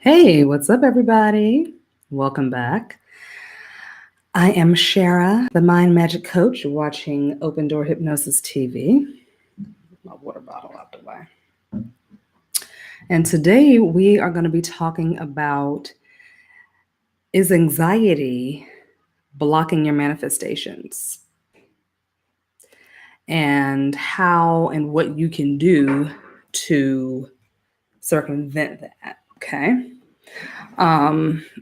Hey, what's up, everybody? Welcome back. I am Shara, the Mind Magic Coach. You're watching Open Door Hypnosis TV. My water bottle out the way. And today we are going to be talking about, is anxiety blocking your manifestations? And how and what you can do to circumvent that. Okay.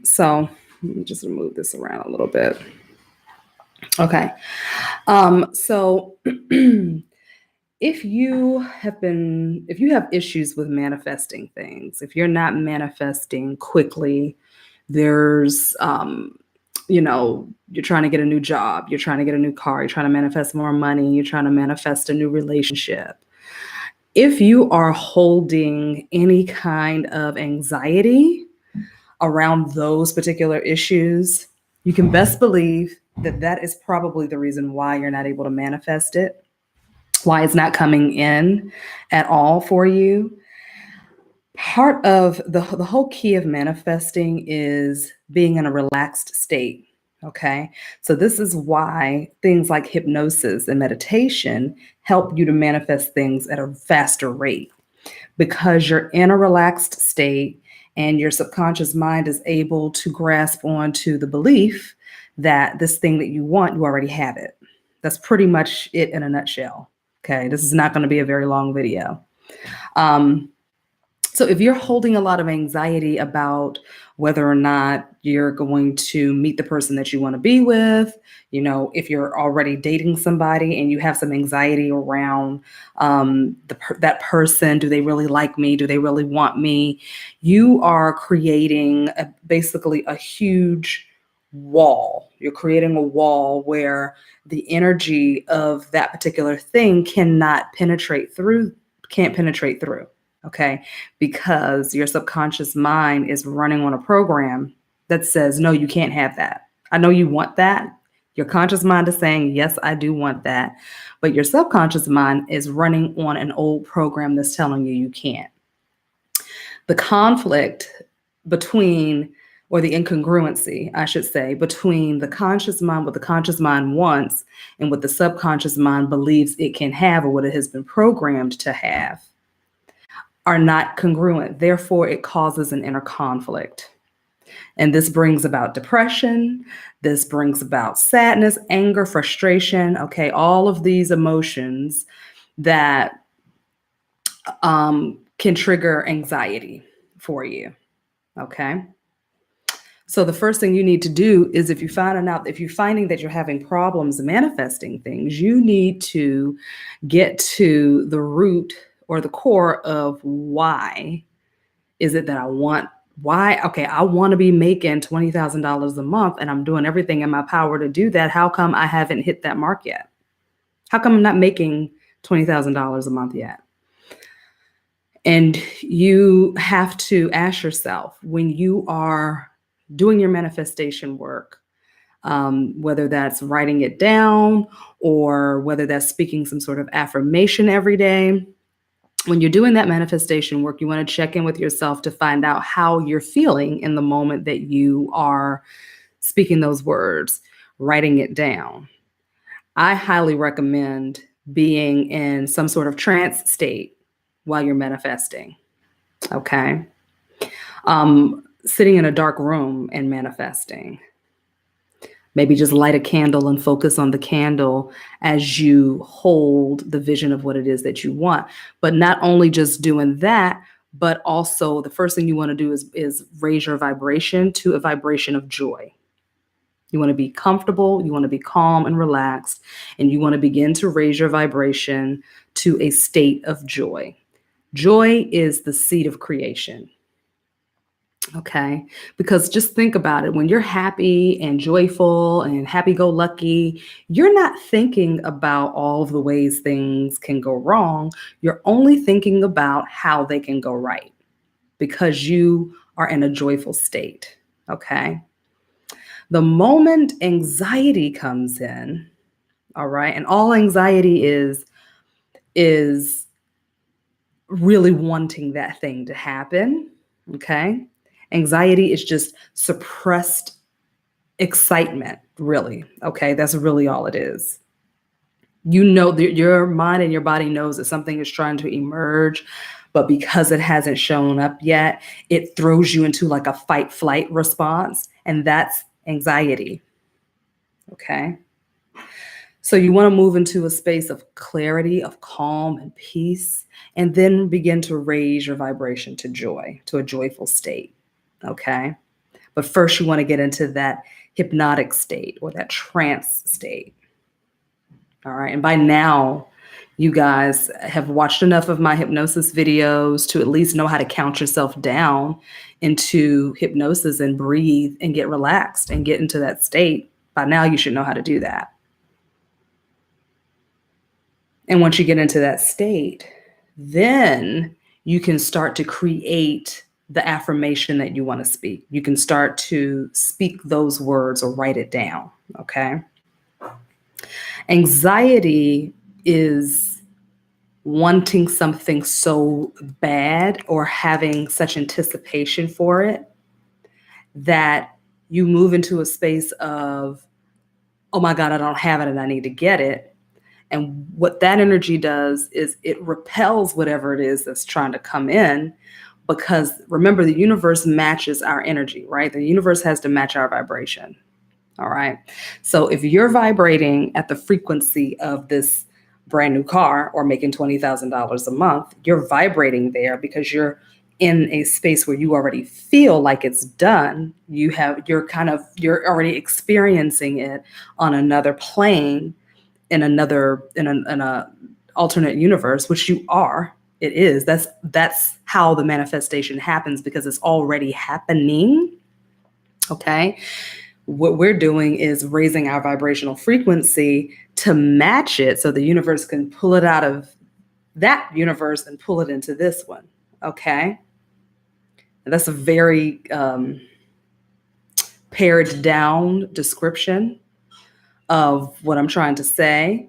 So let me just move this around a little bit. Okay. So if you have issues with manifesting things, if you're not manifesting quickly, there's you're trying to get a new job, you're trying to get a new car, you're trying to manifest more money, you're trying to manifest a new relationship. If you are holding any kind of anxiety around those particular issues, you can best believe that that is probably the reason why you're not able to manifest it, why it's not coming in at all for you. Part of the whole key of manifesting is being in a relaxed state. Okay. So this is why things like hypnosis and meditation help you to manifest things at a faster rate, because you're in a relaxed state and your subconscious mind is able to grasp onto the belief that this thing that you want, you already have it. That's pretty much it in a nutshell. Okay, this is not going to be a very long video. So if you're holding a lot of anxiety about whether or not you're going to meet the person that you want to be with, if you're already dating somebody and you have some anxiety around that person, do they really like me? Do they really want me? You are creating basically a huge wall. You're creating a wall where the energy of that particular thing can't penetrate through. Okay, because your subconscious mind is running on a program that says, no, you can't have that. I know you want that. Your conscious mind is saying, yes, I do want that. But your subconscious mind is running on an old program that's telling you you can't. The conflict between, or the incongruency, I should say, between the conscious mind, what the conscious mind wants, and what the subconscious mind believes it can have, or what it has been programmed to have, are not congruent. Therefore, it causes an inner conflict. And this brings about depression. This brings about sadness, anger, frustration. Okay, all of these emotions that can trigger anxiety for you. Okay. So the first thing you need to do is, if you're finding that you're having problems manifesting things, you need to get to the root or the core of why is it that I want to be making $20,000 a month and I'm doing everything in my power to do that. How come I haven't hit that mark yet? How come I'm not making $20,000 a month yet? And you have to ask yourself, when you are doing your manifestation work, whether that's writing it down or whether that's speaking some sort of affirmation every day, when you're doing that manifestation work, you want to check in with yourself to find out how you're feeling in the moment that you are speaking those words, writing it down. I highly recommend being in some sort of trance state while you're manifesting. Okay. Sitting in a dark room and manifesting. Maybe just light a candle and focus on the candle as you hold the vision of what it is that you want. But not only just doing that, but also the first thing you want to do is raise your vibration to a vibration of joy. You want to be comfortable, you want to be calm and relaxed, and you want to begin to raise your vibration to a state of joy. Joy is the seed of creation. Okay, because just think about it. When you're happy and joyful and happy-go-lucky, you're not thinking about all of the ways things can go wrong. You're only thinking about how they can go right, because you are in a joyful state. Okay. The moment anxiety comes in, all right, and all anxiety is really wanting that thing to happen. Okay. Anxiety is just suppressed excitement, really. Okay, that's really all it is. You know that your mind and your body knows that something is trying to emerge, but because it hasn't shown up yet, it throws you into like a fight flight response, and that's anxiety. Okay. So you want to move into a space of clarity, of calm and peace, and then begin to raise your vibration to joy, to a joyful state. Okay. But first, you want to get into that hypnotic state or that trance state. All right. And by now, you guys have watched enough of my hypnosis videos to at least know how to count yourself down into hypnosis and breathe and get relaxed and get into that state. By now, you should know how to do that. And once you get into that state, then you can start to create the affirmation that you want to speak. You can start to speak those words or write it down. Okay. Anxiety is wanting something so bad or having such anticipation for it that you move into a space of, oh my God, I don't have it and I need to get it. And what that energy does is it repels whatever it is that's trying to come in, because remember, the universe matches our energy, right? The universe has to match our vibration. All right. So if you're vibrating at the frequency of this brand new car or making $20,000 a month, you're vibrating there because you're in a space where you already feel like it's done. You're already experiencing it on another plane in a alternate universe, which you are. It is. That's how the manifestation happens, because it's already happening. Okay. What we're doing is raising our vibrational frequency to match it so the universe can pull it out of that universe and pull it into this one. Okay. And that's a very pared down description of what I'm trying to say.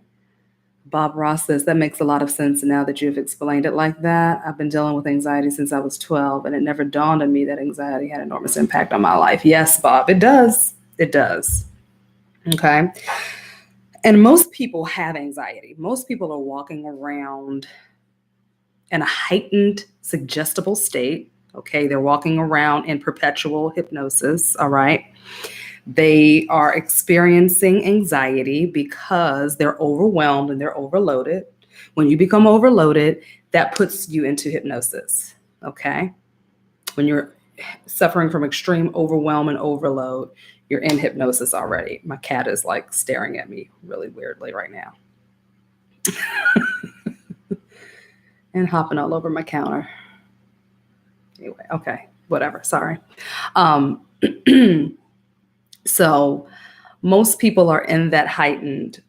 Bob Ross says, that makes a lot of sense now that you've explained it like that. I've been dealing with anxiety since I was 12, and it never dawned on me that anxiety had enormous impact on my life. Yes, Bob, it does. It does. Okay. And most people have anxiety. Most people are walking around in a heightened, suggestible state. Okay. They're walking around in perpetual hypnosis. All right. They are experiencing anxiety because they're overwhelmed and they're overloaded. When you become overloaded, that puts you into hypnosis. Okay. When you're suffering from extreme overwhelm and overload, you're in hypnosis already. My cat is like staring at me really weirdly right now and hopping all over my counter. Anyway, okay, whatever. Sorry. So most people are in that heightened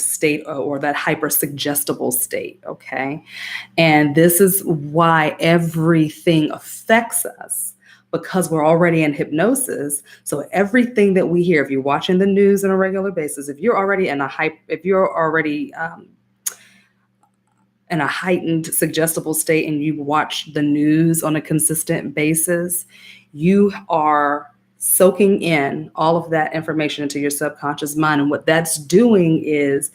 state or that hyper suggestible state. Okay. And this is why everything affects us, because we're already in hypnosis. So everything that we hear, if you're watching the news on a regular basis, if you're already in a heightened suggestible state and you watch the news on a consistent basis, you are soaking in all of that information into your subconscious mind. And what that's doing is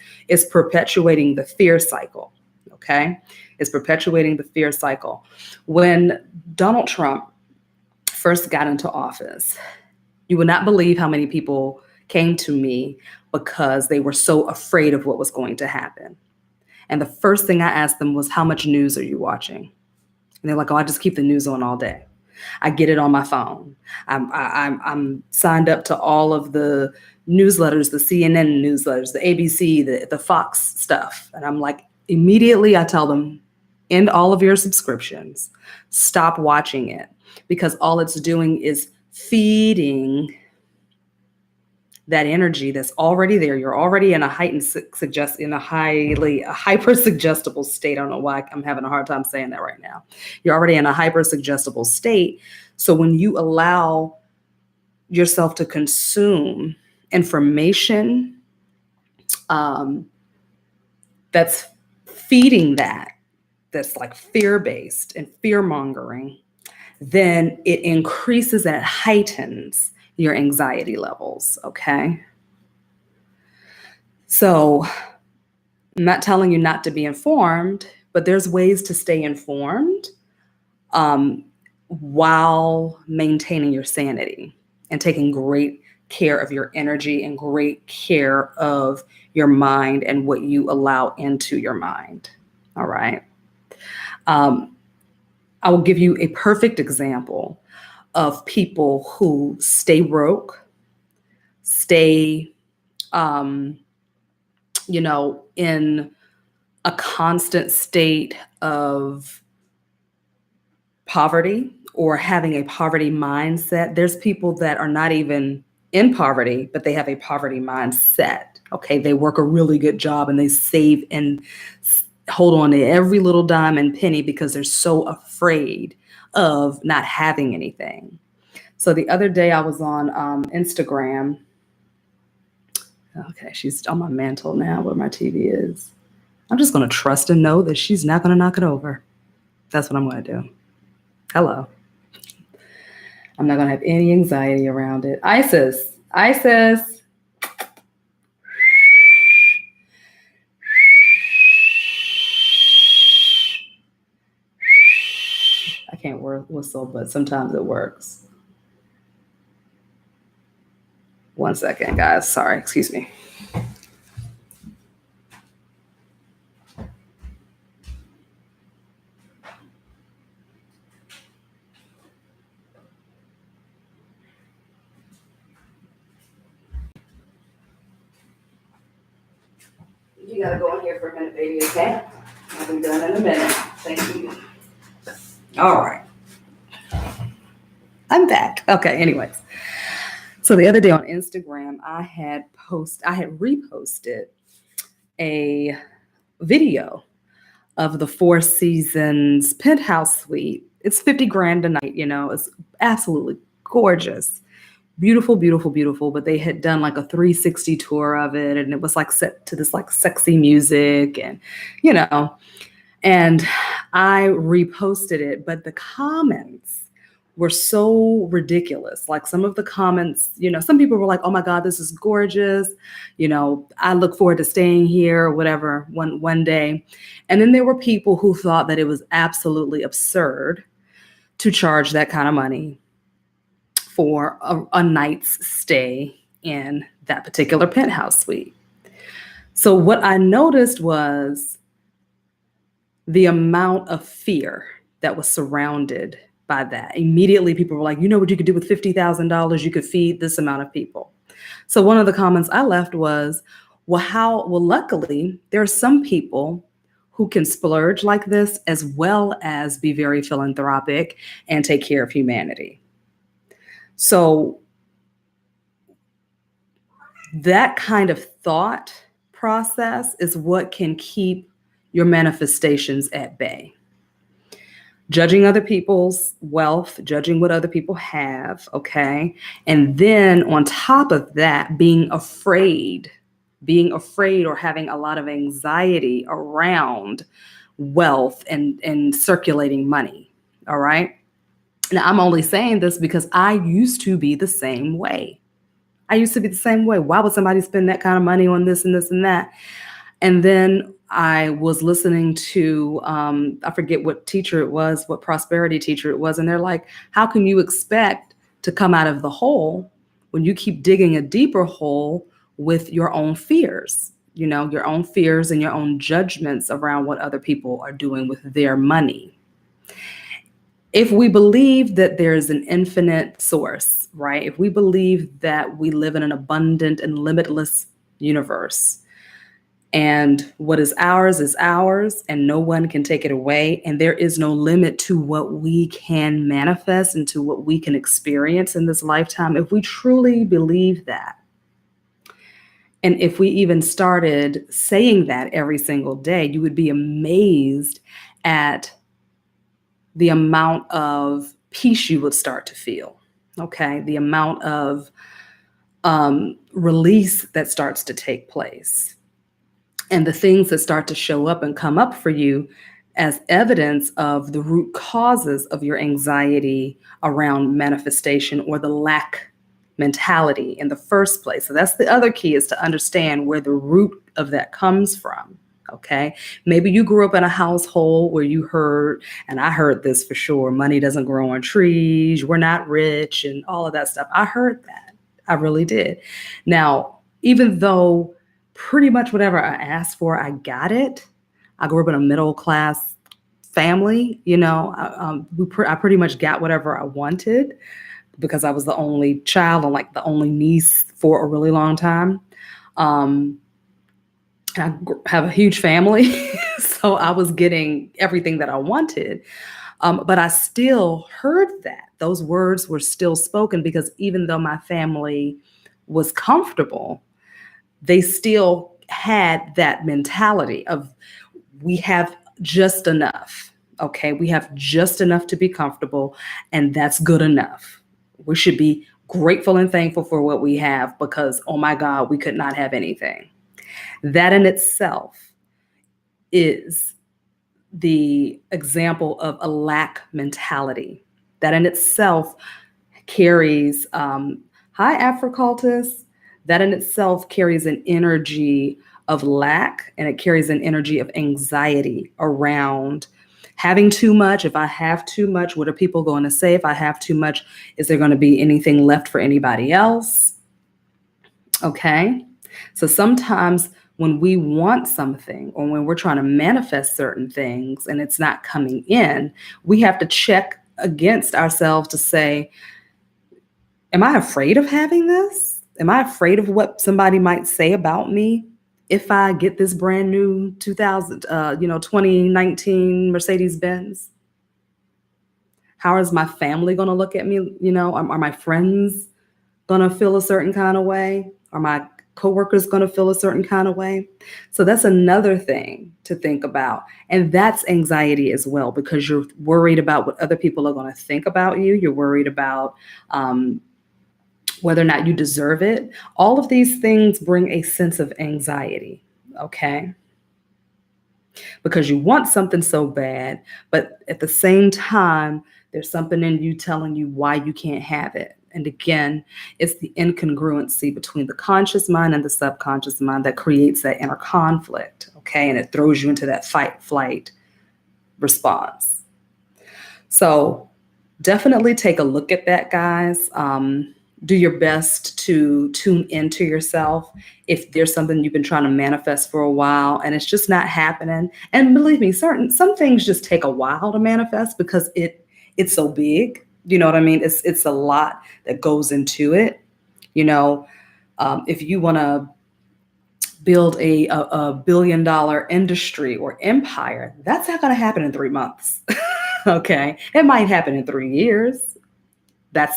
perpetuating the fear cycle. Okay. It's perpetuating the fear cycle. When Donald Trump first got into office, you would not believe how many people came to me because they were so afraid of what was going to happen. And the first thing I asked them was, how much news are you watching? And they're like, oh, I just keep the news on all day. I get it on my phone. I'm signed up to all of the newsletters, the CNN newsletters, the ABC, the Fox stuff. And I'm like, immediately I tell them, end all of your subscriptions. Stop watching it, because all it's doing is feeding that energy that's already there. You're already in a heightened a hyper suggestible state. I don't know why I'm having a hard time saying that right now. You're already in a hyper suggestible state. So when you allow yourself to consume information that's feeding that's like fear-based and fear-mongering, then it increases and it heightens your anxiety levels, okay? So I'm not telling you not to be informed, but there's ways to stay informed while maintaining your sanity and taking great care of your energy and great care of your mind and what you allow into your mind. All right. I will give you a perfect example of people who stay broke, stay, in a constant state of poverty or having a poverty mindset. There's people that are not even in poverty, but they have a poverty mindset. Okay. They work a really good job and they save and hold on to every little dime and penny because they're so afraid of not having anything. So the other day I was on Instagram. Okay. She's on my mantle now where my TV is. I'm just going to trust and know that she's not going to knock it over. That's what I'm going to do. Hello. I'm not going to have any anxiety around it. Isis. I can't whistle, but sometimes it works. One second, guys. Sorry. Excuse me. You gotta go in here for a minute, baby, okay? I'll be done in a minute. Thank you. All right. I'm back. Okay, anyways. So the other day on Instagram, I had reposted a video of the Four Seasons penthouse suite. It's 50 grand a night, it's absolutely gorgeous. Beautiful, beautiful, beautiful. But they had done like a 360 tour of it, and it was like set to this like sexy music, and and I reposted it, but the comments were so ridiculous. Like some of the comments, some people were like, "Oh my God, this is gorgeous. I look forward to staying here," or whatever, one day. And then there were people who thought that it was absolutely absurd to charge that kind of money for a night's stay in that particular penthouse suite. So what I noticed was the amount of fear that was surrounded by that. Immediately, people were like, "You know what you could do with $50,000? You could feed this amount of people." So one of the comments I left was, well, luckily, there are some people who can splurge like this as well as be very philanthropic and take care of humanity. So that kind of thought process is what can keep your manifestations at bay. Judging other people's wealth, judging what other people have, okay? And then on top of that, being afraid or having a lot of anxiety around wealth and circulating money, all right? Now, I'm only saying this because I used to be the same way. Why would somebody spend that kind of money on this and this and that? And then I was listening to, I forget what teacher it was, what prosperity teacher it was. And they're like, how can you expect to come out of the hole when you keep digging a deeper hole with your own fears, your own fears and your own judgments around what other people are doing with their money? If we believe that there is an infinite source, right? If we believe that we live in an abundant and limitless universe, and what is ours and no one can take it away, and there is no limit to what we can manifest and to what we can experience in this lifetime, if we truly believe that, and if we even started saying that every single day, you would be amazed at the amount of peace you would start to feel, okay? The amount of release that starts to take place, and the things that start to show up and come up for you as evidence of the root causes of your anxiety around manifestation or the lack mentality in the first place. So that's the other key, is to understand where the root of that comes from. Okay. Maybe you grew up in a household where you heard, and I heard this for sure, money doesn't grow on trees, we're not rich, and all of that stuff. I heard that. I really did. Now, even though pretty much whatever I asked for, I got it. I grew up in a middle class family. I pretty much got whatever I wanted because I was the only child and like the only niece for a really long time. And I have a huge family, so I was getting everything that I wanted. But I still heard that. Those words were still spoken because even though my family was comfortable, they still had that mentality of, we have just enough. Okay, we have just enough to be comfortable, and that's good enough. We should be grateful and thankful for what we have because, oh my God, we could not have anything. That in itself is the example of a lack mentality. That in itself carries, hi, Africultus, that in itself carries an energy of lack, and it carries an energy of anxiety around having too much. If I have too much, what are people going to say? If I have too much, is there going to be anything left for anybody else? Okay. So sometimes when we want something or when we're trying to manifest certain things and it's not coming in, we have to check against ourselves to say, am I afraid of having this? Am I afraid of what somebody might say about me if I get this brand new 2019 Mercedes Benz? How is my family going to look at me? Are my friends going to feel a certain kind of way? Are my coworkers going to feel a certain kind of way? So that's another thing to think about. And that's anxiety as well, because you're worried about what other people are going to think about you. You're worried about whether or not you deserve it. All of these things bring a sense of anxiety, okay? Because you want something so bad, but at the same time, there's something in you telling you why you can't have it. And again, it's the incongruency between the conscious mind and the subconscious mind that creates that inner conflict, okay? And it throws you into that fight-flight response. So definitely take a look at that, guys. Do your best to tune into yourself if there's something you've been trying to manifest for a while and it's just not happening. And believe me, some things just take a while to manifest because it's so big. You know what I mean? It's a lot that goes into it. If you want to build a billion-dollar industry or empire, that's not going to happen in 3 months. Okay, it might happen in 3 years.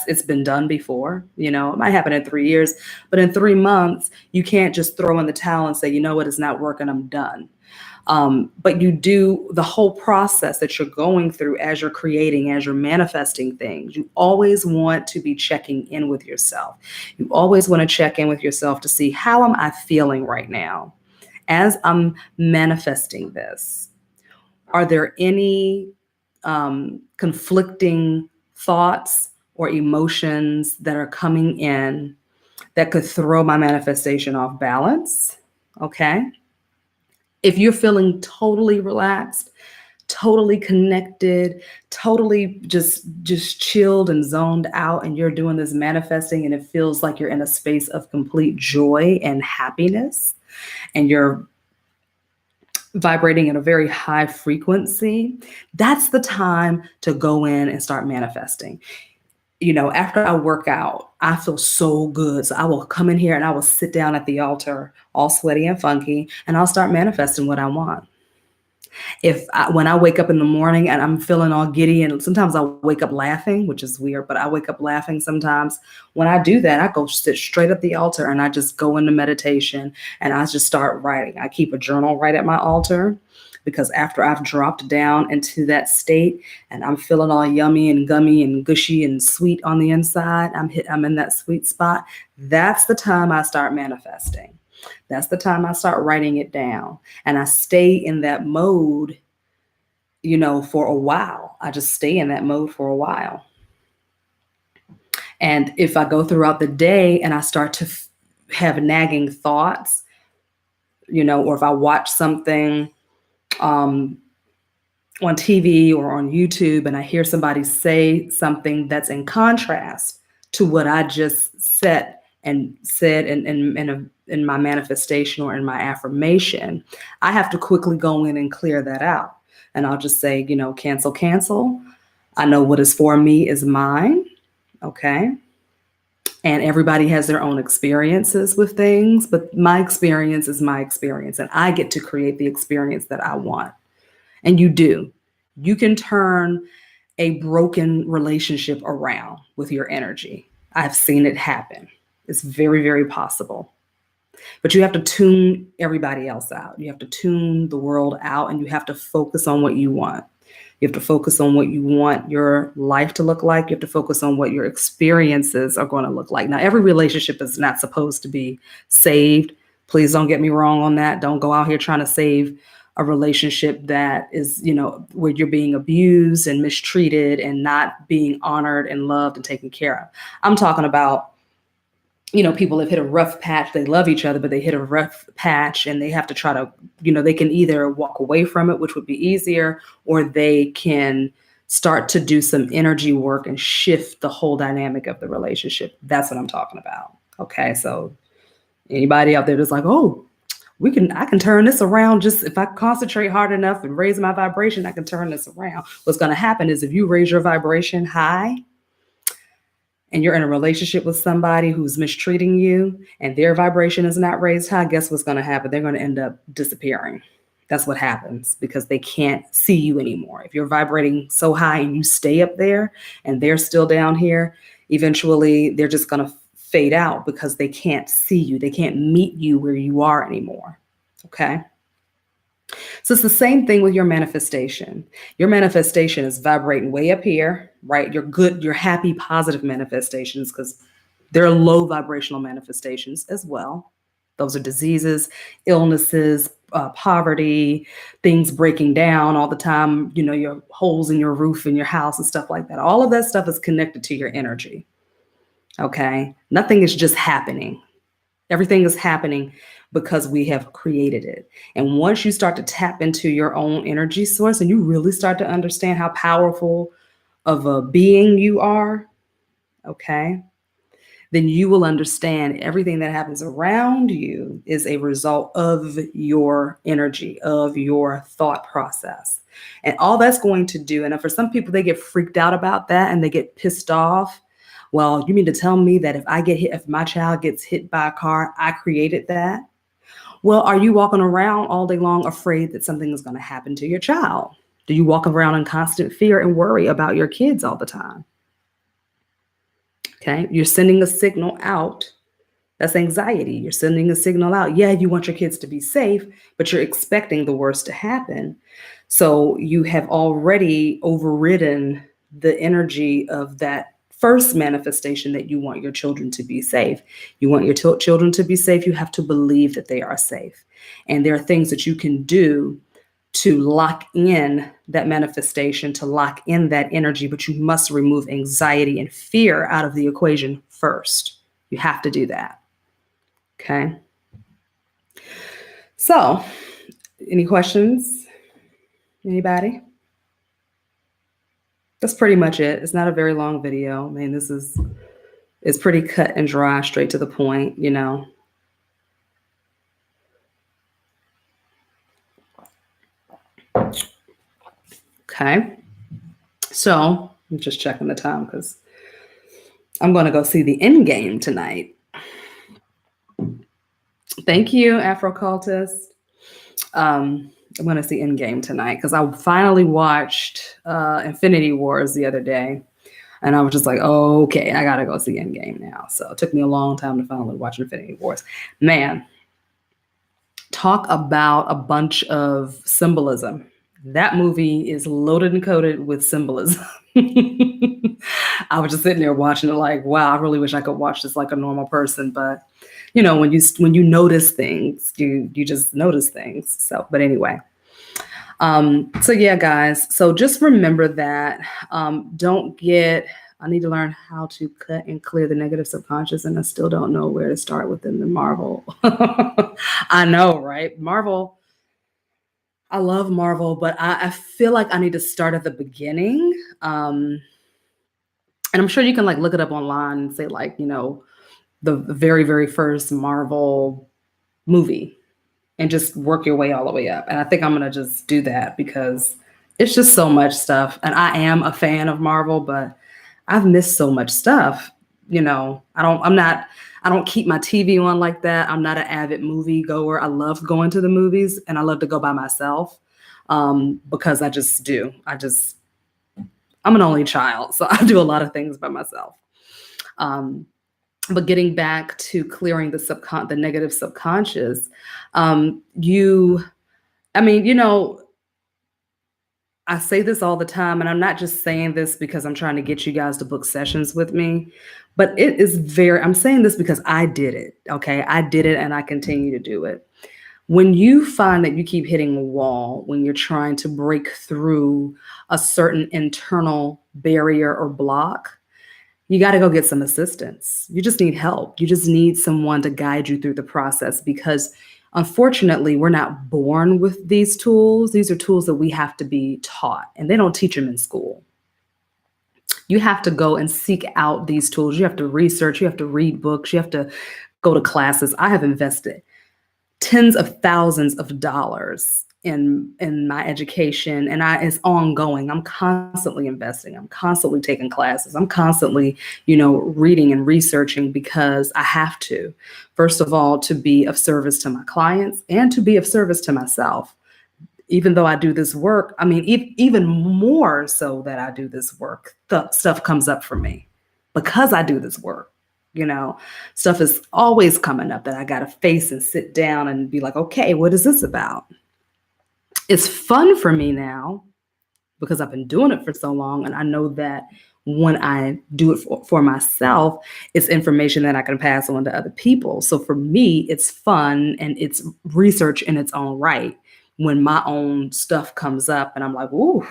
It's been done before. It might happen in 3 years, but in 3 months, you can't just throw in the towel and say, you know what, it's not working, I'm done. But you do the whole process that you're going through as you're creating, as you're manifesting things. You always want to be checking in with yourself. You always want to check in with yourself to see, how am I feeling right now as I'm manifesting this? Are there any conflicting thoughts or emotions that are coming in that could throw my manifestation off balance? Okay. If you're feeling totally relaxed, totally connected, totally just chilled and zoned out, and you're doing this manifesting and it feels like you're in a space of complete joy and happiness, and you're vibrating at a very high frequency, that's the time to go in and start manifesting. After I work out, I feel so good. So I will come in here and I will sit down at the altar, all sweaty and funky, and I'll start manifesting what I want. When I wake up in the morning and I'm feeling all giddy, and sometimes I wake up laughing, which is weird, but I wake up laughing sometimes. When I do that, I go sit straight at the altar and I just go into meditation and I just start writing. I keep a journal right at my altar, because after I've dropped down into that state and I'm feeling all yummy and gummy and gushy and sweet on the inside, I'm in that sweet spot. That's the time I start manifesting. That's the time I start writing it down. And I stay in that mode for a while. I just stay in that mode for a while. And if I go throughout the day and I start to have nagging thoughts, or if I watch something on TV or on YouTube and I hear somebody say something that's in contrast to what I just said in my manifestation or in my affirmation, I have to quickly go in and clear that out. And I'll just say, cancel. I know what is for me is mine. Okay. And everybody has their own experiences with things, but my experience is my experience, and I get to create the experience that I want. And you do. You can turn a broken relationship around with your energy. I've seen it happen. It's very, very possible. But you have to tune everybody else out. You have to tune the world out, and you have to focus on what you want. You have to focus on what you want your life to look like. You have to focus on what your experiences are going to look like. Now, every relationship is not supposed to be saved. Please don't get me wrong on that. Don't go out here trying to save a relationship that is, where you're being abused and mistreated and not being honored and loved and taken care of. I'm talking about, people have hit a rough patch. They love each other, but they hit a rough patch and they have to try to, they can either walk away from it, which would be easier, or they can start to do some energy work and shift the whole dynamic of the relationship. That's what I'm talking about. Okay. So anybody out there that's like, oh, I can turn this around. Just if I concentrate hard enough and raise my vibration, I can turn this around. What's going to happen is if you raise your vibration high, and you're in a relationship with somebody who's mistreating you and their vibration is not raised high, guess what's going to happen? They're going to end up disappearing. That's what happens because they can't see you anymore. If you're vibrating so high and you stay up there and they're still down here, eventually they're just going to fade out because they can't see you. They can't meet you where you are anymore. Okay. So it's the same thing with your manifestation. Your manifestation is vibrating way up here, right? Your happy, positive manifestations, because there are low vibrational manifestations as well. Those are diseases, illnesses, poverty, things breaking down all the time, your holes in your roof in your house and stuff like that. All of that stuff is connected to your energy. Okay. Nothing is just happening. Everything is happening because we have created it. And once you start to tap into your own energy source and you really start to understand how powerful of a being you are, okay, then you will understand everything that happens around you is a result of your energy, of your thought process. And all that's going to do, and for some people, they get freaked out about that and they get pissed off. Well, you mean to tell me that if my child gets hit by a car, I created that? Well, are you walking around all day long afraid that something is going to happen to your child? Do you walk around in constant fear and worry about your kids all the time? Okay, you're sending a signal out. That's anxiety. You're sending a signal out. Yeah, you want your kids to be safe, but you're expecting the worst to happen. So you have already overridden the energy of that first manifestation that you want your children to be safe. You want your children to be safe. You have to believe that they are safe. And there are things that you can do to lock in that manifestation, to lock in that energy, but you must remove anxiety and fear out of the equation first. You have to do that. Okay. So, any questions? Anybody? That's pretty much it. It's not a very long video. I mean, it's pretty cut and dry, straight to the point, Okay. So I'm just checking the time because I'm going to go see the end game tonight. Thank you, Afro Cultist. I'm going to see Endgame tonight because I finally watched Infinity Wars the other day. And I was just like, oh, okay, I got to go see Endgame now. So it took me a long time to finally watch Infinity Wars. Man, talk about a bunch of symbolism. That movie is loaded and coated with symbolism. I was just sitting there watching it like, wow, I really wish I could watch this like a normal person. But, when you notice things, you just notice things. So, but anyway, So yeah, guys. So just remember that. I need to learn how to cut and clear the negative subconscious, and I still don't know where to start within the Marvel. I know, right? Marvel. I love Marvel, but I feel like I need to start at the beginning. And I'm sure you can like look it up online and say like, the very, very first Marvel movie and just work your way all the way up. And I think I'm gonna just do that because it's just so much stuff. And I am a fan of Marvel, but I've missed so much stuff. I don't keep my TV on like that. I'm not an avid movie goer. I love going to the movies and I love to go by myself because I just do. I'm an only child, so I do a lot of things by myself. Um, but getting back to clearing the negative subconscious, you, I mean, I say this all the time, and I'm not just saying this because I'm trying to get you guys to book sessions with me, but I'm saying this because I did it. Okay. I did it and I continue to do it. When you find that you keep hitting a wall, when you're trying to break through a certain internal barrier or block, you got to go get some assistance. You just need help. You just need someone to guide you through the process because unfortunately, we're not born with these tools. These are tools that we have to be taught, and they don't teach them in school. You have to go and seek out these tools. You have to research, you have to read books, you have to go to classes. I have invested tens of thousands of dollars in my education, and it's ongoing. I'm constantly investing. I'm constantly taking classes. I'm constantly, reading and researching because I have to. First of all, to be of service to my clients and to be of service to myself. Even though I do this work, I mean, even more so that I do this work, the stuff comes up for me because I do this work. Stuff is always coming up that I got to face and sit down and be like, okay, what is this about? It's fun for me now because I've been doing it for so long. And I know that when I do it for myself, it's information that I can pass on to other people. So for me, it's fun and it's research in its own right. When my own stuff comes up and I'm like, ooh,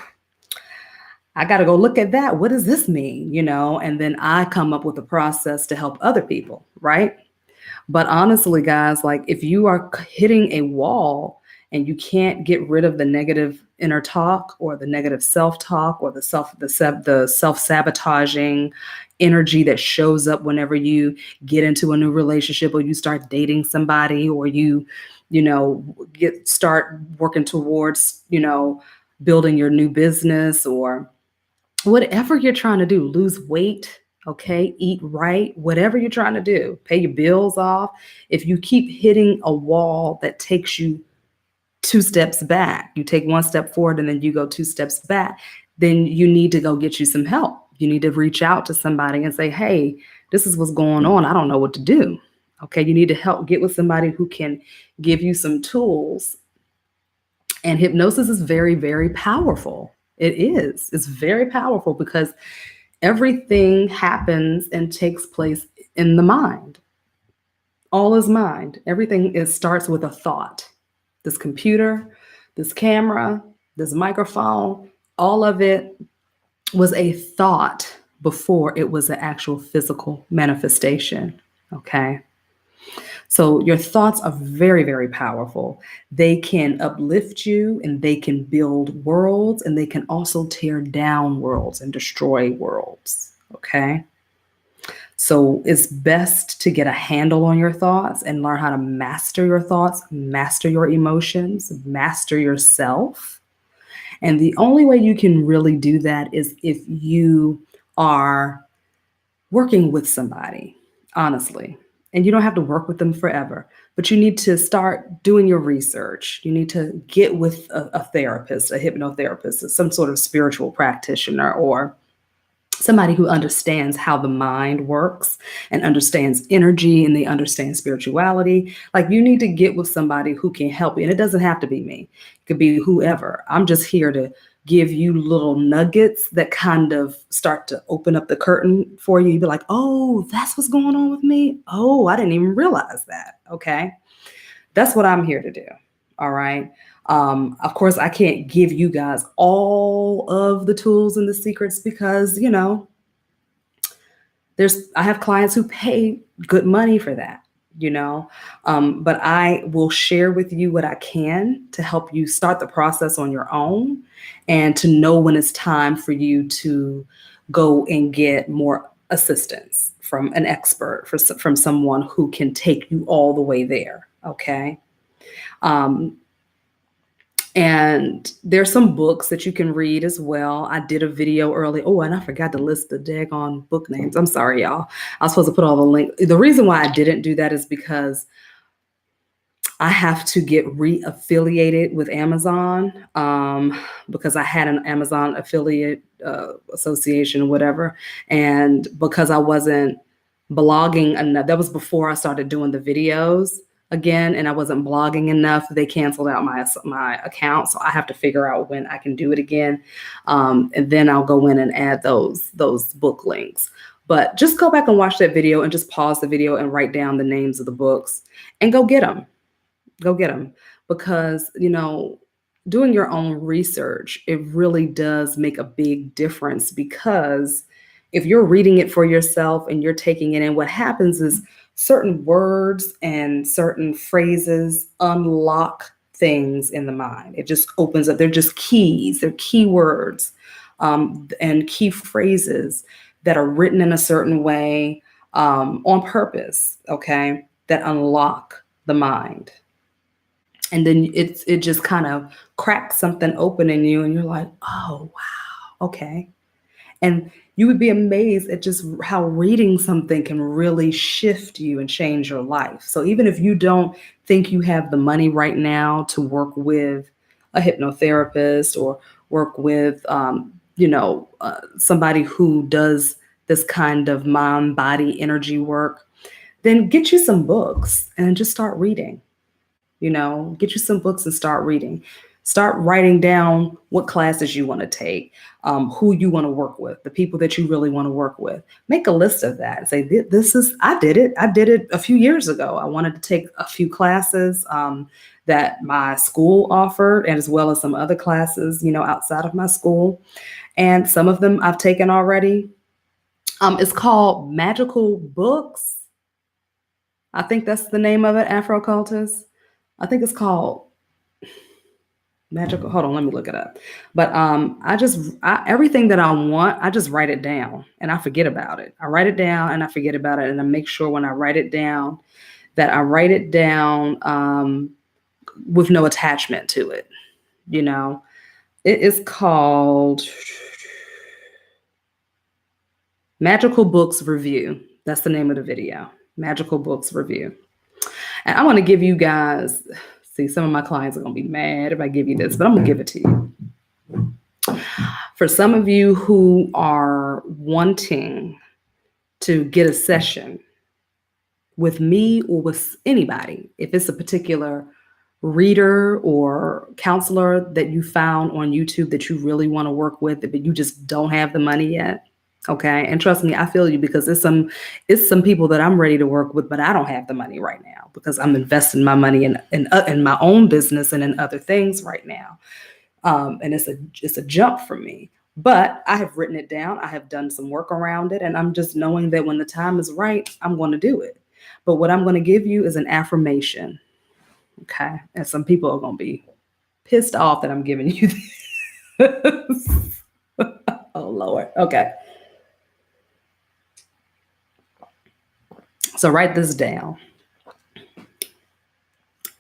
I got to go look at that. What does this mean? And then I come up with a process to help other people. Right. But honestly, guys, like if you are hitting a wall and you can't get rid of the negative inner talk or the negative self-talk or the self-sabotaging energy that shows up whenever you get into a new relationship or you start dating somebody or you start working towards, building your new business or whatever you're trying to do, lose weight, okay, eat right, whatever you're trying to do, pay your bills off. If you keep hitting a wall that takes you 2 steps back, you take 1 step forward and then you go 2 steps back, then you need to go get you some help. You need to reach out to somebody and say, hey, this is what's going on. I don't know what to do. Okay, you need to get with somebody who can give you some tools. And hypnosis is very, very powerful. It is. It's very powerful because everything happens and takes place in the mind. All is mind. Everything starts with a thought. This computer, this camera, this microphone, all of it was a thought before it was an actual physical manifestation. Okay. So your thoughts are very, very powerful. They can uplift you and they can build worlds and they can also tear down worlds and destroy worlds. Okay. So it's best to get a handle on your thoughts and learn how to master your thoughts, master your emotions, master yourself. And the only way you can really do that is if you are working with somebody, honestly. And you don't have to work with them forever, but you need to start doing your research. You need to get with a therapist, a hypnotherapist, some sort of spiritual practitioner, or somebody who understands how the mind works and understands energy and they understand spirituality. Like you need to get with somebody who can help you. And it doesn't have to be me. It could be whoever. I'm just here to give you little nuggets that kind of start to open up the curtain for you. You'd be like, oh, that's what's going on with me. Oh, I didn't even realize that. Okay. That's what I'm here to do. All right. Of course, I can't give you guys all of the tools and the secrets because, I have clients who pay good money for that, you know. But I will share with you what I can to help you start the process on your own and to know when it's time for you to go and get more assistance from an expert, from someone who can take you all the way there. Okay. Um, and there's some books that you can read as well. I did a video early. Oh, and I forgot to list the daggone book names. I'm sorry, y'all. I was supposed to put all the links. The reason why I didn't do that is because I have to get re-affiliated with Amazon, because I had an Amazon affiliate association, whatever. And because I wasn't blogging enough, that was before I started doing the videos again, and I wasn't blogging enough. They canceled out my account, so I have to figure out when I can do it again, and then I'll go in and add those book links. But just go back and watch that video and just pause the video and write down the names of the books and go get them. Go get them, because doing your own research, it really does make a big difference, because if you're reading it for yourself and you're taking it in, what happens is certain words and certain phrases unlock things in the mind. It just opens up. They're just keys. They're key words, and key phrases that are written in a certain way, on purpose, okay, that unlock the mind. And then it just kind of cracks something open in you, and you're like, oh, wow, okay. And you would be amazed at just how reading something can really shift you and change your life. So even if you don't think you have the money right now to work with a hypnotherapist or work with, somebody who does this kind of mind, body, energy work, then get you some books and just start reading. Get you some books and start reading. Start writing down what classes you want to take, who you want to work with, the people that you really want to work with. Make a list of that and say, I did it. I did it a few years ago. I wanted to take a few classes that my school offered, and as well as some other classes, outside of my school. And some of them I've taken already. It's called Magical Books. I think that's the name of it, Afro Cultist. I think it's called Magical. Hold on, let me look it up. But everything that I want, I just write it down and I forget about it. I write it down and I forget about it. And I make sure when I write it down that I write it down with no attachment to it. It is called Magical Books Review. That's the name of the video. Magical Books Review. And I want to give you guys, see, some of my clients are going to be mad if I give you this, but I'm going to give it to you. For some of you who are wanting to get a session with me or with anybody, if it's a particular reader or counselor that you found on YouTube that you really want to work with, but you just don't have the money yet. Okay. And trust me, I feel you, because it's some people that I'm ready to work with, but I don't have the money right now because I'm investing my money in my own business and in other things right now. And it's a jump for me, but I have written it down. I have done some work around it, and I'm just knowing that when the time is right, I'm going to do it. But what I'm going to give you is an affirmation. Okay. And some people are going to be pissed off that I'm giving you this. Oh, Lord. Okay. So write this down.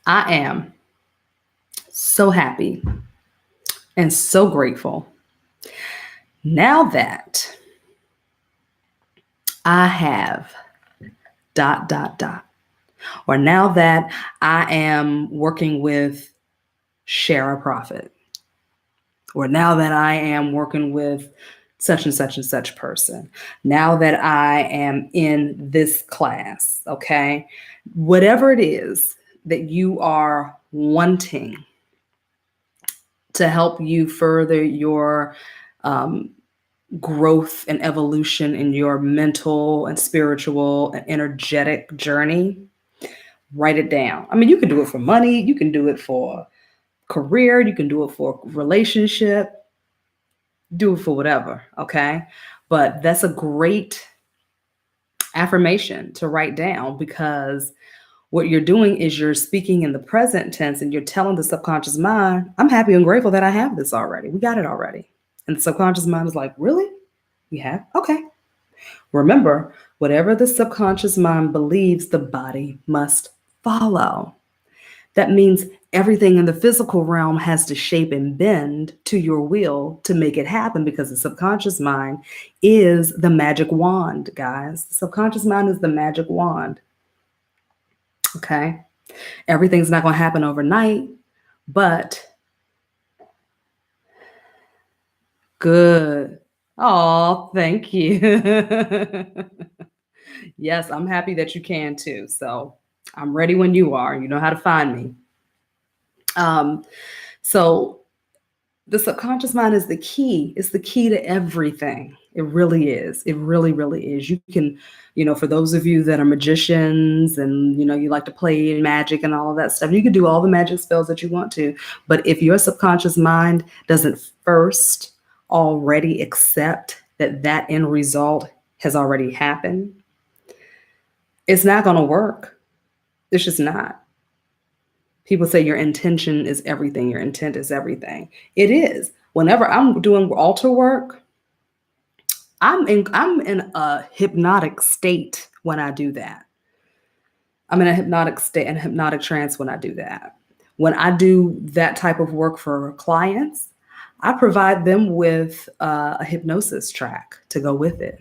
I am so happy and so grateful now that I have ... or now that I am working with Shara Profit, or now that I am working with such and such and such person, now that I am in this class, okay? Whatever it is that you are wanting to help you further your growth and evolution in your mental and spiritual and energetic journey, write it down. I mean, you can do it for money. You can do it for career, you can do it for a relationship, do it for whatever, okay? But that's a great affirmation to write down, because what you're doing is you're speaking in the present tense and you're telling the subconscious mind, I'm happy and grateful that I have this already. We got it already. And the subconscious mind is like, really? We have? Okay. Remember, whatever the subconscious mind believes, the body must follow. That means everything in the physical realm has to shape and bend to your will to make it happen, because the subconscious mind is the magic wand, guys. The subconscious mind is the magic wand. Okay. Everything's not going to happen overnight, but good. Oh, thank you. Yes, I'm happy that you can too. So I'm ready when you are. You know how to find me. So the subconscious mind is the key. It's the key to everything. It really is. It really, really is. You can, for those of you that are magicians and, you like to play magic and all of that stuff, you can do all the magic spells that you want to. But if your subconscious mind doesn't first already accept that that end result has already happened, it's not going to work. It's just not. People say your intention is everything. Your intent is everything. It is. Whenever I'm doing altar work, I'm in a hypnotic state when I do that. I'm in a hypnotic state and hypnotic trance when I do that. When I do that type of work for clients, I provide them with a hypnosis track to go with it.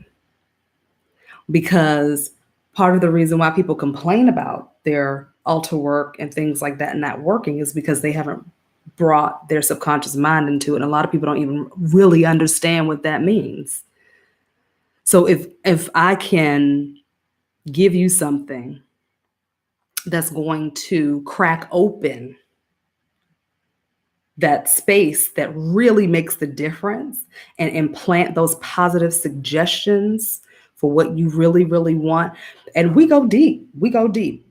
Because part of the reason why people complain about their altar work and things like that not working is because they haven't brought their subconscious mind into it. And a lot of people don't even really understand what that means. So if I can give you something that's going to crack open that space that really makes the difference and implant those positive suggestions for what you really, really want. And we go deep. We go deep.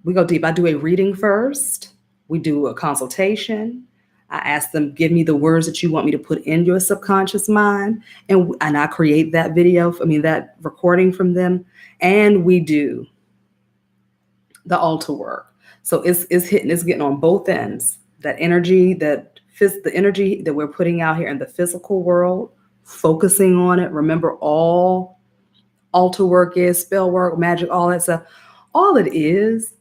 I do a reading first. We do a consultation. I ask them, give me the words that you want me to put in your subconscious mind. And I create that that recording from them. And we do the altar work. So it's getting on both ends. That energy, the energy that we're putting out here in the physical world, focusing on it. Remember, all altar work is spell work, magic, all that stuff. All it is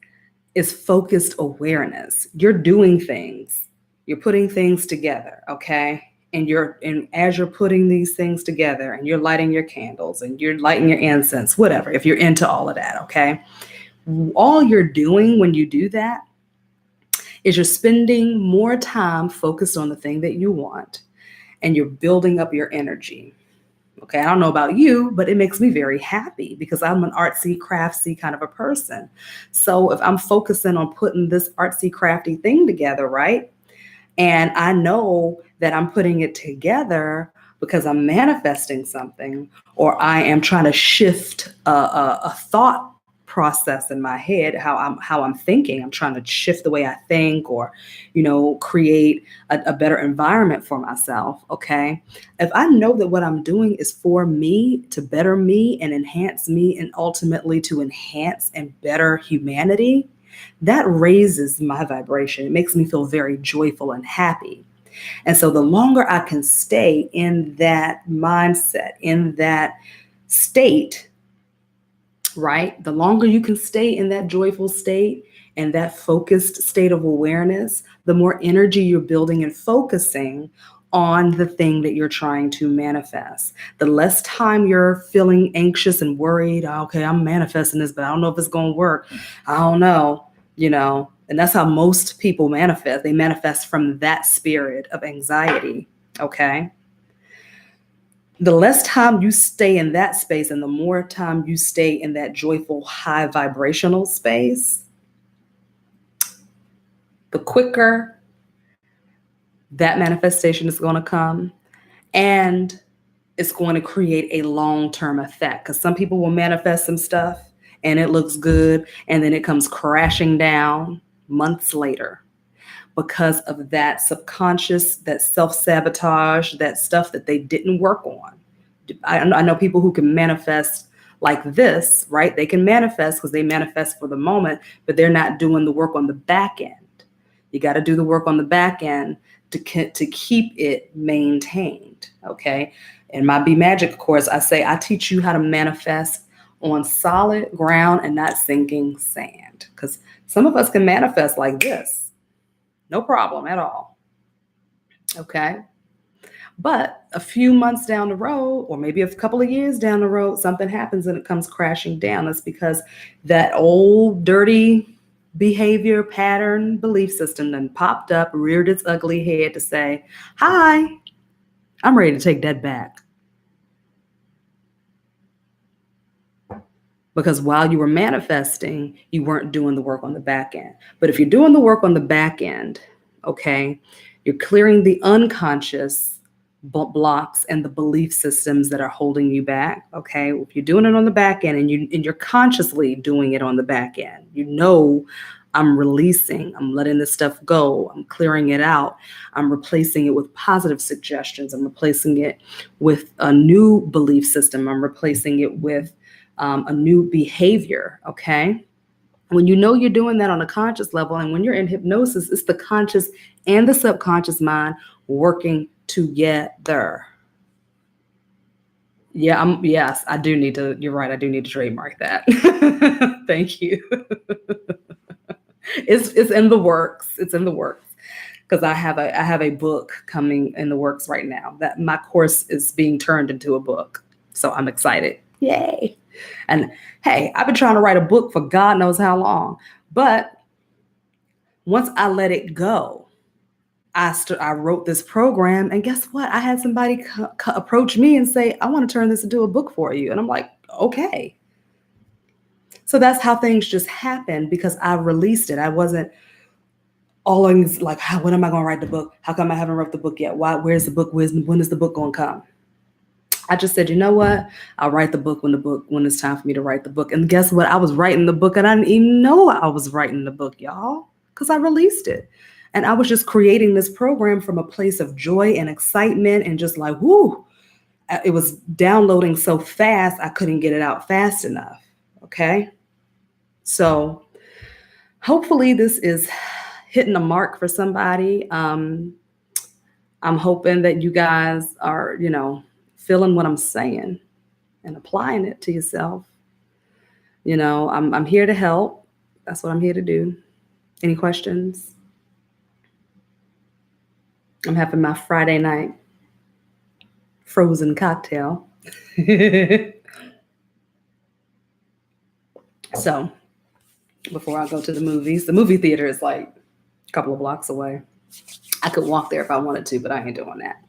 focused awareness. You're doing things. You're putting things together, okay? And as you're putting these things together and you're lighting your candles and you're lighting your incense, whatever, if you're into all of that, okay? All you're doing when you do that is you're spending more time focused on the thing that you want, and you're building up your energy. Okay, I don't know about you, but it makes me very happy because I'm an artsy, craftsy kind of a person. So if I'm focusing on putting this artsy, crafty thing together, right? And I know that I'm putting it together because I'm manifesting something, or I am trying to shift a thought process in my head, how I'm thinking. I'm trying to shift the way I think, or create a better environment for myself. Okay, if I know that what I'm doing is for me, to better me and enhance me, and ultimately to enhance and better humanity, that raises my vibration. It makes me feel very joyful and happy. And so the longer I can stay in that mindset, in that state, right? The longer you can stay in that joyful state and that focused state of awareness, the more energy you're building and focusing on the thing that you're trying to manifest. The less time you're feeling anxious and worried, okay, I'm manifesting this, but I don't know if it's going to work. I don't know, and that's how most people manifest. They manifest from that spirit of anxiety, okay? The less time you stay in that space and the more time you stay in that joyful, high vibrational space, the quicker that manifestation is going to come, and it's going to create a long-term effect. Because some people will manifest some stuff and it looks good, and then it comes crashing down months later. because of that subconscious, that self-sabotage, that stuff that they didn't work on. I know people who can manifest like this, right? They can manifest because they manifest for the moment, but they're not doing the work on the back end. You got to do the work on the back end to keep it maintained, okay? In my Be Magic course, I teach you how to manifest on solid ground and not sinking sand, because some of us can manifest like this, no problem at all, okay? But a few months down the road, or maybe a couple of years down the road, something happens and it comes crashing down. That's because that old dirty behavior pattern belief system then popped up, reared its ugly head to say, hi, I'm ready to take that back. Because while you were manifesting, you weren't doing the work on the back end. But if you're doing the work on the back end, okay, you're clearing the unconscious blocks and the belief systems that are holding you back. Okay, if you're doing it on the back end and you're consciously doing it on the back end, you know, I'm releasing, I'm letting this stuff go, I'm clearing it out, I'm replacing it with positive suggestions, I'm replacing it with a new belief system, I'm replacing it with a new behavior. Okay, when you know you're doing that on a conscious level, and when you're in hypnosis, it's the conscious and the subconscious mind working together. Yes, I do need to, you're right, I do need to trademark that. Thank you. It's in the works. It's in the works. Because I have a book coming in the works right now, that my course is being turned into a book. So I'm excited. Yay. And hey, I've been trying to write a book for God knows how long. But once I let it go, I wrote this program, and guess what? I had somebody approach me and say, I want to turn this into a book for you. And I'm like, okay. So that's how things just happened, because I released it. I wasn't always like, when am I going to write the book? How come I haven't wrote the book yet? Why? Where's the book? When is the book going to come? I just said, you know what? I'll write the book when it's time for me to write the book. And guess what? I was writing the book, and I didn't even know I was writing the book, y'all, because I released it. And I was just creating this program from a place of joy and excitement, and just like, whoo, it was downloading so fast, I couldn't get it out fast enough. Okay. So hopefully this is hitting a mark for somebody. I'm hoping that you guys are, feeling what I'm saying and applying it to yourself. I'm here to help. That's what I'm here to do. Any questions? I'm having my Friday night frozen cocktail. So before I go to the movies, the movie theater is like a couple of blocks away. I could walk there if I wanted to, but I ain't doing that.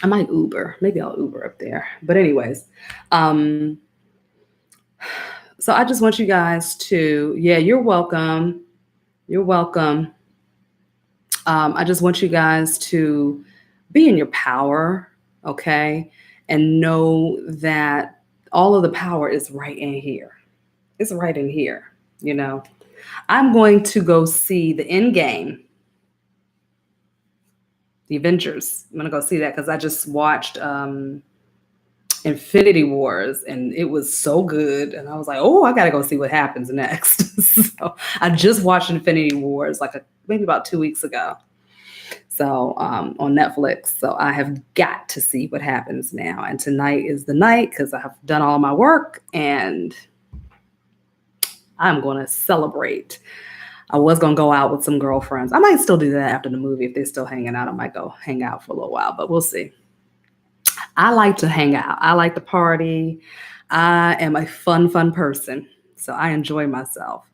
I might Uber. Maybe I'll Uber up there. But anyways, so I just want you guys to, you're welcome. You're welcome. I just want you guys to be in your power, okay? And know that all of the power is right in here. It's right in here, I'm going to go see the Endgame, the Avengers. I'm going to go see that because I just watched Infinity Wars, and it was so good. And I was like, oh, I got to go see what happens next. So I just watched Infinity Wars maybe about 2 weeks ago. So on Netflix. So I have got to see what happens now. And tonight is the night, because I have done all my work and I'm going to celebrate. I was going to go out with some girlfriends. I might still do that after the movie. If they're still hanging out, I might go hang out for a little while, but we'll see. I like to hang out. I like to party. I am a fun person. So I enjoy myself.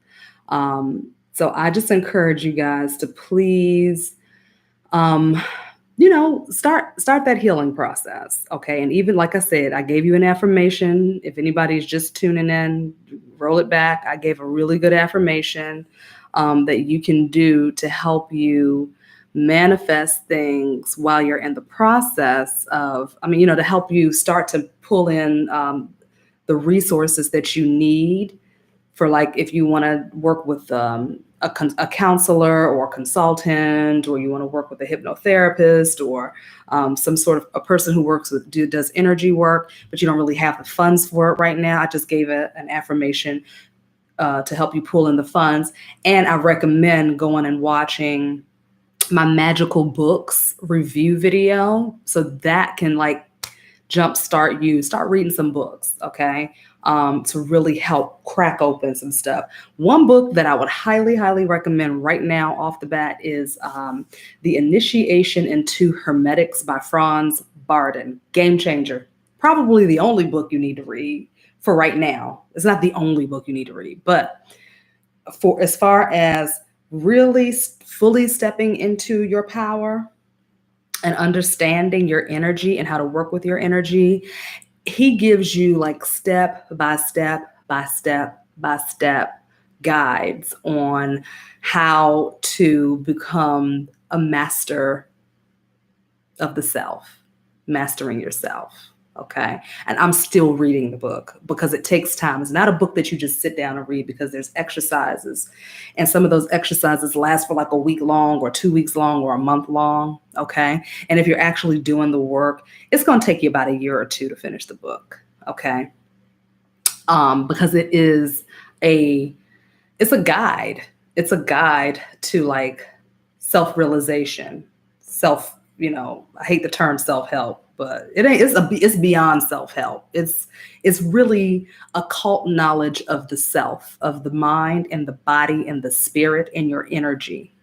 So I just encourage you guys to please, start that healing process. Okay. And even like I said, I gave you an affirmation. If anybody's just tuning in, roll it back. I gave a really good affirmation that you can do to help you manifest things while you're in the process of, to help you start to pull in the resources that you need for, like, if you want to work with a counselor or a consultant, or you want to work with a hypnotherapist, or some sort of a person who does energy work, but you don't really have the funds for it right now, I just gave an affirmation to help you pull in the funds. And I recommend going and watching my magical books review video, so that can like jumpstart you. Start reading some books, okay, to really help crack open some stuff. One book that I would highly, highly recommend right now off the bat is The Initiation into Hermetics by Franz Barden. Game changer. Probably the only book you need to read for right now. It's not the only book you need to read, but for as far as really fully stepping into your power and understanding your energy and how to work with your energy, he gives you like step by step by step by step guides on how to become a master of the self, mastering yourself. Okay. And I'm still reading the book because it takes time. It's not a book that you just sit down and read, because there's exercises. And some of those exercises last for like a week long or 2 weeks long or a month long. Okay. And if you're actually doing the work, it's going to take you about a year or two to finish the book. Okay. Because it's a guide. It's a guide to like self-realization, I hate the term self-help, but it's beyond self-help. It's really occult knowledge of the self, of the mind and the body and the spirit and your energy.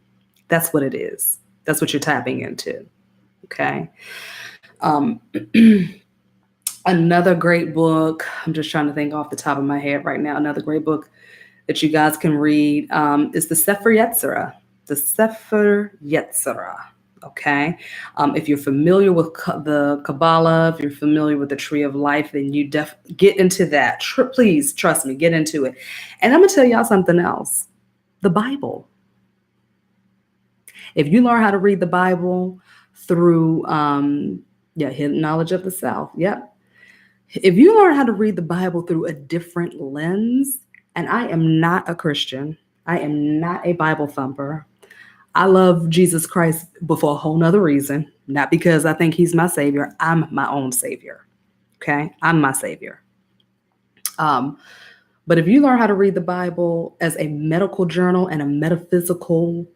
That's what it is. That's what you're tapping into. Okay. Another great book, I'm just trying to think off the top of my head right now. Another great book that you guys can read is the Sefer Yetzirah. The Sefer Yetzirah. Okay. If you're familiar with the Kabbalah, if you're familiar with the Tree of Life, then you get into that. Please trust me, get into it. And I'm going to tell y'all something else. The Bible. If you learn how to read the Bible through, hidden knowledge of the self. Yep. If you learn how to read the Bible through a different lens, and I am not a Christian, I am not a Bible thumper. I love Jesus Christ for a whole nother reason, not because I think he's my savior. I'm my own savior. Okay. I'm my savior. But if you learn how to read the Bible as a medical journal and a metaphysical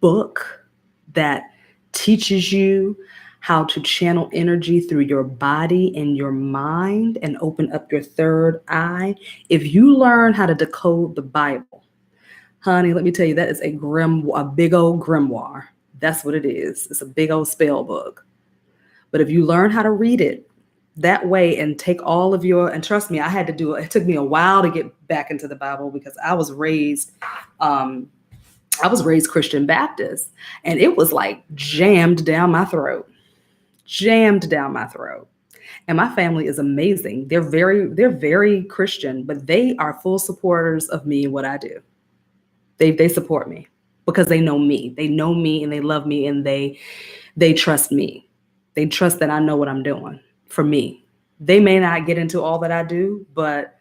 book that teaches you how to channel energy through your body and your mind and open up your third eye, if you learn how to decode the Bible, honey, let me tell you, that is a big old grimoire. That's what it is. It's a big old spell book. But if you learn how to read it that way and take all of and trust me, I had to do it. It took me a while to get back into the Bible because I was raised Christian Baptist, and it was like jammed down my throat. And my family is amazing. They're very Christian, but they are full supporters of me and what I do. They support me because they know me. They know me and they love me, and they trust me. They trust that I know what I'm doing for me. They may not get into all that I do, but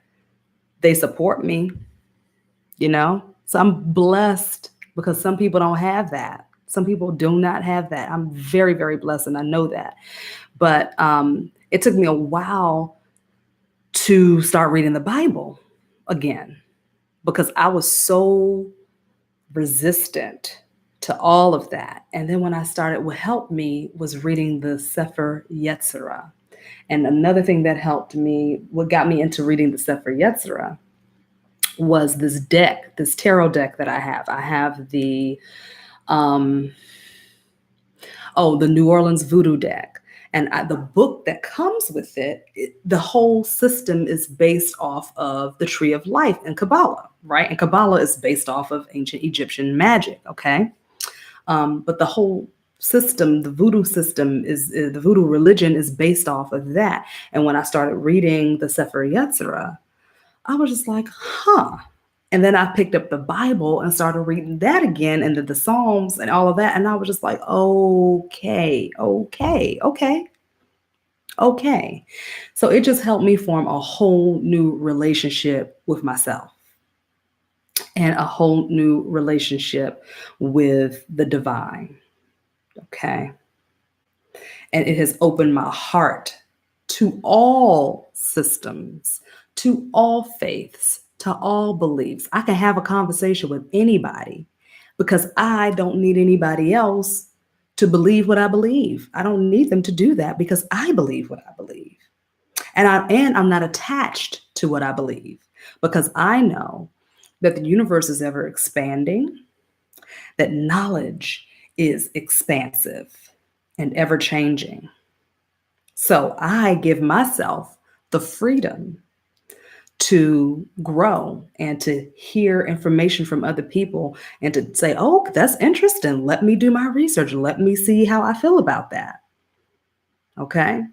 they support me, So I'm blessed because some people don't have that. Some people do not have that. I'm very, very blessed, and I know that. But it took me a while to start reading the Bible again because I was so resistant to all of that. And then when I started, what helped me was reading the Sefer Yetzirah. And another thing that helped me, what got me into reading the Sefer Yetzirah, was this tarot deck that I have. I have the New Orleans Voodoo deck. And the book that comes with the whole system is based off of the Tree of Life and Kabbalah, right? And Kabbalah is based off of ancient Egyptian magic, okay? But the whole system, the voodoo system, the voodoo religion is based off of that. And when I started reading the Sefer Yetzirah, I was just like, huh. And then I picked up the Bible and started reading that again, and the Psalms and all of that. And I was just like, okay. So it just helped me form a whole new relationship with myself. and a whole new relationship with the divine. Okay. And it has opened my heart to all systems, to all faiths, to all beliefs. I can have a conversation with anybody because I don't need anybody else to believe what I believe. I don't need them to do that because I believe what I believe. And I'm not attached to what I believe because I know that the universe is ever expanding, that knowledge is expansive and ever changing. So I give myself the freedom to grow and to hear information from other people and to say, oh, that's interesting. Let me do my research. Let me see how I feel about that. Okay.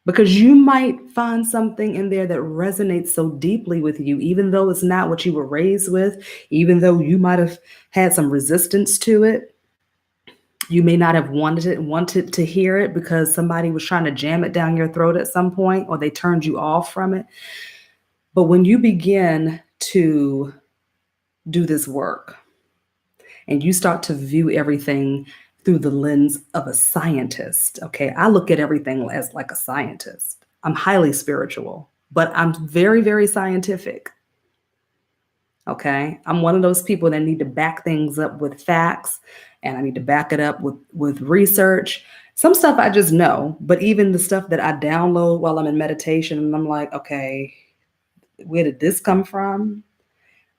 Because you might find something in there that resonates so deeply with you, even though it's not what you were raised with, even though you might have had some resistance to it. You may not have wanted to hear it because somebody was trying to jam it down your throat at some point, or they turned you off from it. But when you begin to do this work and you start to view everything through the lens of a scientist, okay, I look at everything as like a scientist. I'm highly spiritual, but I'm very, very scientific. Okay. I'm one of those people that need to back things up with facts, and I need to back it up with research. Some stuff I just know, but even the stuff that I download while I'm in meditation and I'm like, okay, where did this come from?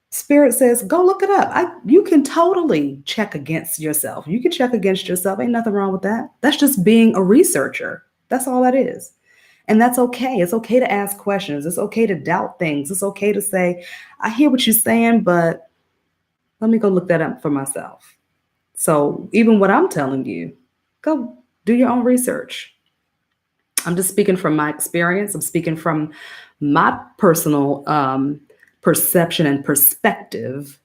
Spirit says, go look it up. You can totally check against yourself. You can check against yourself. Ain't nothing wrong with that. That's just being a researcher. That's all that is. And that's okay. It's okay to ask questions. It's okay to doubt things. It's okay to say, I hear what you're saying, but let me go look that up for myself. So even what I'm telling you, go do your own research. I'm just speaking from my experience. I'm speaking from my personal perception and perspective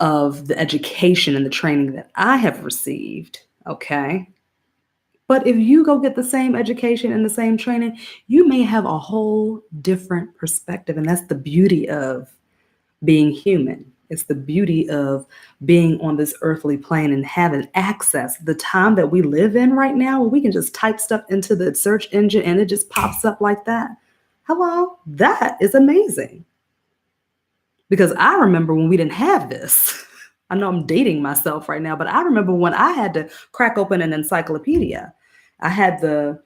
of the education and the training that I have received. Okay. But if you go get the same education and the same training, you may have a whole different perspective. And that's the beauty of being human. It's the beauty of being on this earthly plane and having access. The time that we live in right now, where we can just type stuff into the search engine and it just pops up like that. Hello, that is amazing. Because I remember when we didn't have this. I know I'm dating myself right now, but I remember when I had to crack open an encyclopedia. I had the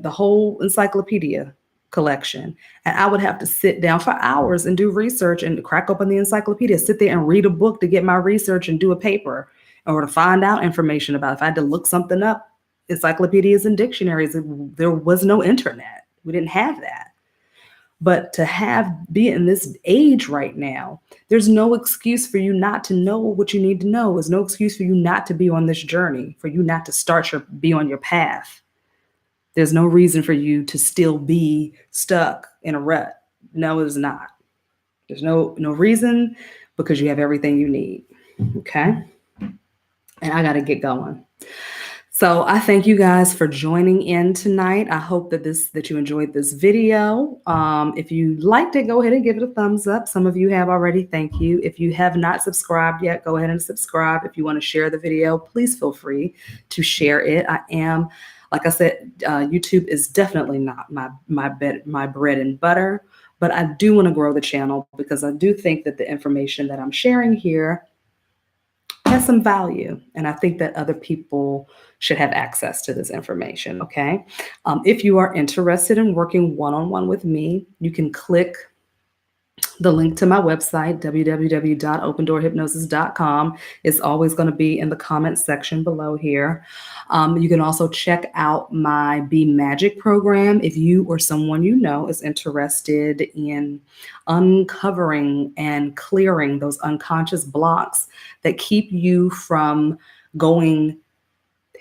whole encyclopedia collection, and I would have to sit down for hours and do research and crack open the encyclopedia, sit there and read a book to get my research and do a paper or to find out information about it. If I had to look something up, encyclopedias and dictionaries, there was no internet. We didn't have that. But to be in this age right now, there's no excuse for you not to know what you need to know. There's no excuse for you not to be on this journey, for you not to be on your path. There's no reason for you to still be stuck in a rut. No, it's not. There's no reason, because you have everything you need. Okay. And I got to get going. So I thank you guys for joining in tonight. I hope that you enjoyed this video. If you liked it, go ahead and give it a thumbs up. Some of you have already. Thank you. If you have not subscribed yet, go ahead and subscribe. If you want to share the video, please feel free to share it. Like I said, YouTube is definitely not my bread and butter, but I do want to grow the channel because I do think that the information that I'm sharing here has some value. And I think that other people should have access to this information. Okay. If you are interested in working one-on-one with me, you can click the link to my website, www.opendoorhypnosis.com. It's always going to be in the comments section below here. You can also check out my Be Magic program if you or someone you know is interested in uncovering and clearing those unconscious blocks that keep you from going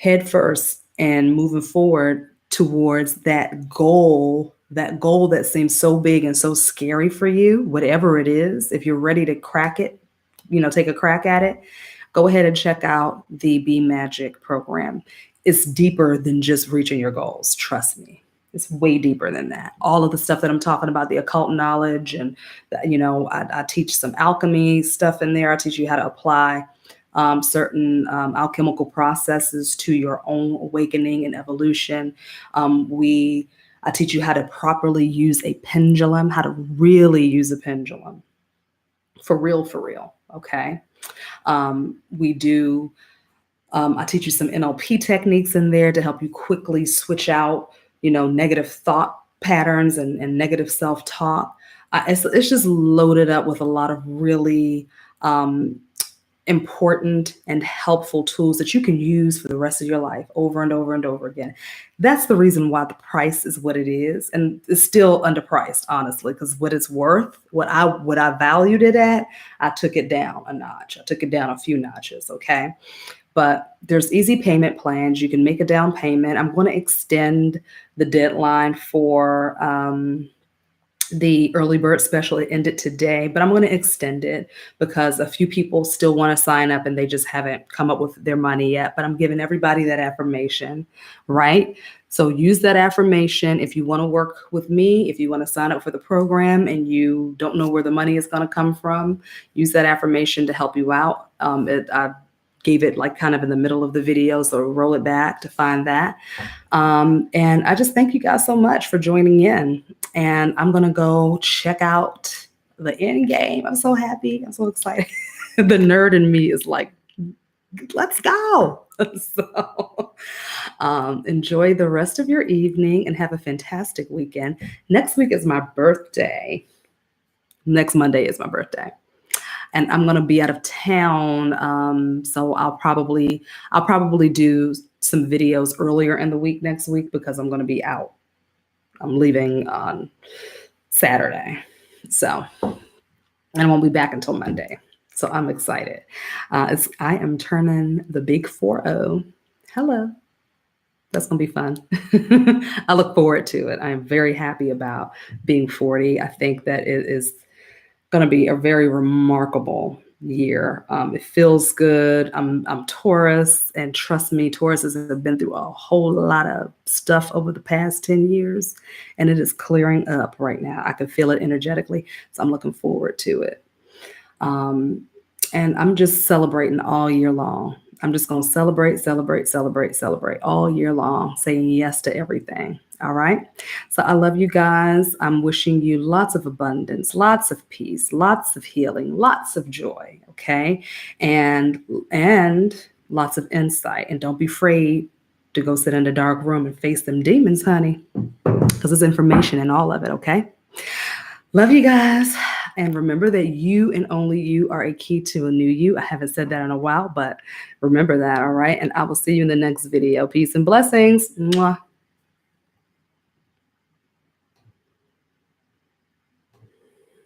headfirst and moving forward towards that goal that seems so big and so scary for you, whatever it is. If you're ready to crack it, take a crack at it, go ahead and check out the Be Magic program. It's deeper than just reaching your goals. Trust me. It's way deeper than that. All of the stuff that I'm talking about, the occult knowledge, and I teach some alchemy stuff in there. I teach you how to apply certain alchemical processes to your own awakening and evolution. I teach you how to properly use a pendulum, how to really use a pendulum. For real, for real. Okay. I teach you some NLP techniques in there to help you quickly switch out, negative thought patterns and negative self-talk. It's just loaded up with a lot of really important and helpful tools that you can use for the rest of your life over and over and over again. That's the reason why the price is what it is, and it's still underpriced, honestly, because what it's worth, what I valued it at, I took it down a notch. I took it down a few notches, okay? But there's easy payment plans. You can make a down payment. I'm going to extend the deadline for the early bird special. It ended today, but I'm going to extend it because a few people still want to sign up and they just haven't come up with their money yet. But I'm giving everybody that affirmation, right? So use that affirmation. If you want to work with me, if you want to sign up for the program and you don't know where the money is going to come from, use that affirmation to help you out. I gave it like kind of in the middle of the video, so roll it back to find that. And I just thank you guys so much for joining in. And I'm going to go check out the end game. I'm so happy. I'm so excited. The nerd in me is like, let's go. So enjoy the rest of your evening and have a fantastic weekend. Next week is my birthday. Next Monday is my birthday. And I'm going to be out of town. So I'll probably do some videos earlier in the week next week because I'm going to be out. I'm leaving on Saturday. So, and I won't be back until Monday. So I'm excited. I am turning the big 40. Hello. That's going to be fun. I look forward to it. I am very happy about being 40. I think that it is going to be a very remarkable year. It feels good. I'm Taurus, and trust me, Tauruses have been through a whole lot of stuff over the past 10 years, and it is clearing up right now. I can feel it energetically, so I'm looking forward to it. And I'm just celebrating all year long. I'm just going to celebrate all year long, saying yes to everything. All right. So I love you guys. I'm wishing you lots of abundance, lots of peace, lots of healing, lots of joy. Okay. And lots of insight. And don't be afraid to go sit in a dark room and face them demons, honey, because there's information in all of it. Okay. Love you guys. And remember that you and only you are a key to a new you. I haven't said that in a while, but remember that. All right. And I will see you in the next video. Peace and blessings. Mwah.